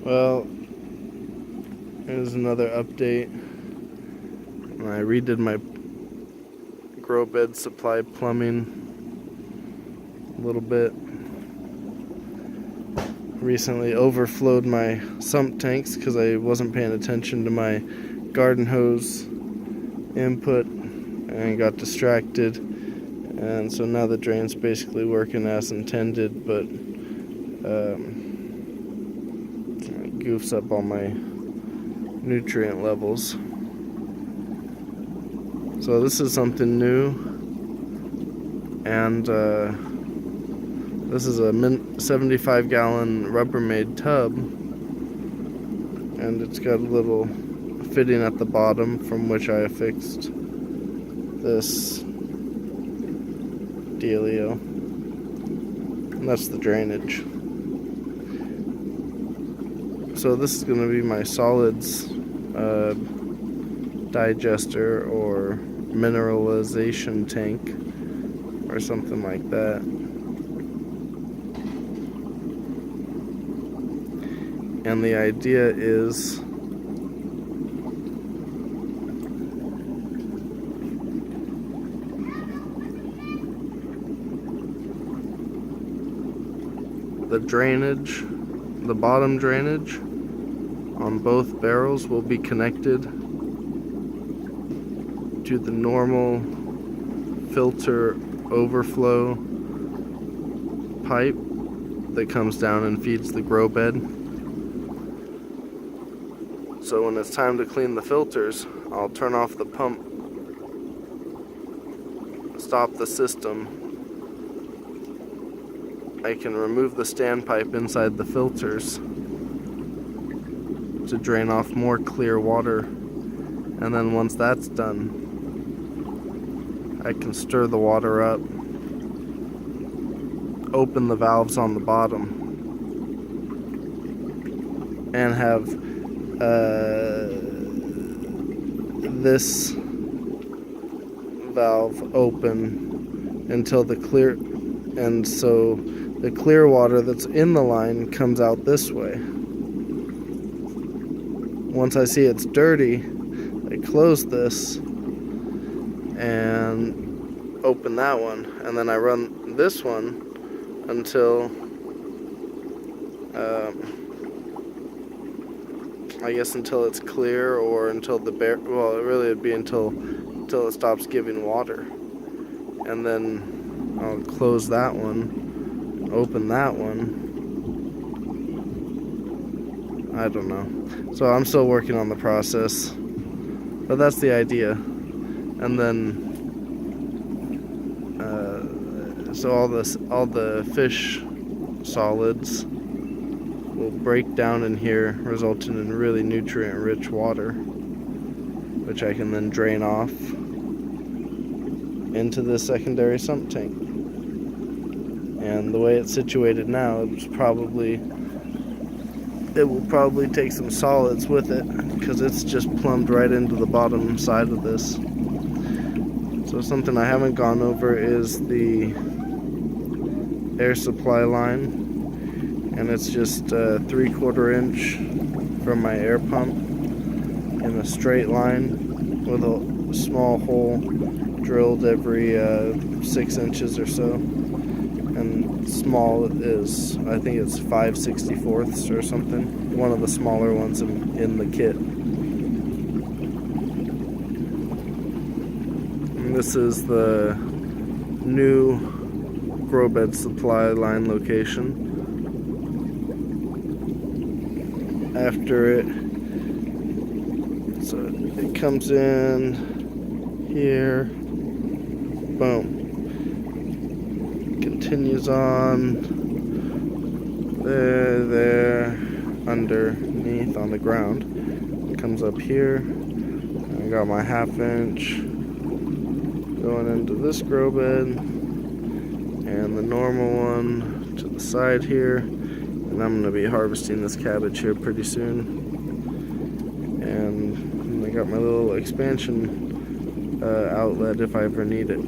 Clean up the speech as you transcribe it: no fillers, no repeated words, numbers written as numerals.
Well, here's another update. I redid my grow bed supply plumbing a little bit. Recently overflowed my sump tanks because I wasn't paying attention to my garden hose input and got distracted, and so now the drain's basically working as intended, but it goofs up all my nutrient levels. So this is something new, and this is a 75-gallon Rubbermaid tub, and it's got a little fitting at the bottom from which I affixed this dealio, and that's the drainage. So this is going to be my solids digester or mineralization tank or something like that. And the idea is the drainage, the bottom drainage on both barrels will be connected to the normal filter overflow pipe that comes down and feeds the grow bed. So when it's time to clean the filters, I'll turn off the pump, stop the system. I can remove the standpipe inside the filters to drain off more clear water, and then once that's done, I can stir the water up, open the valves on the bottom, and have this valve open until the clear, and so the clear water that's in the line comes out this way. Once I see it's dirty, I close this and open that one, and then I run this one until I guess until it's clear, or until the well, it really would be until it stops giving water, and then I'll close that one, open that one. I don't know. So I'm still working on the process, but that's the idea. And then so all the fish solids will break down in here, resulting in really nutrient-rich water, which I can then drain off into the secondary sump tank. And the way it's situated now, it will probably take some solids with it, because it's just plumbed right into the bottom side of this. So something I haven't gone over is the air supply line, and it's just 3/4 inch from my air pump in a straight line with a small hole drilled every 6 inches or so. And small is, I think it's 5/64 or something, one of the smaller ones in the kit. And this is the new grow bed supply line location. After it, so it comes in here, boom, continues on there, underneath on the ground, it comes up here. I got my 1/2 inch going into this grow bed, and the normal one to the side here, and I'm going to be harvesting this cabbage here pretty soon. And I got my little expansion outlet if I ever need it.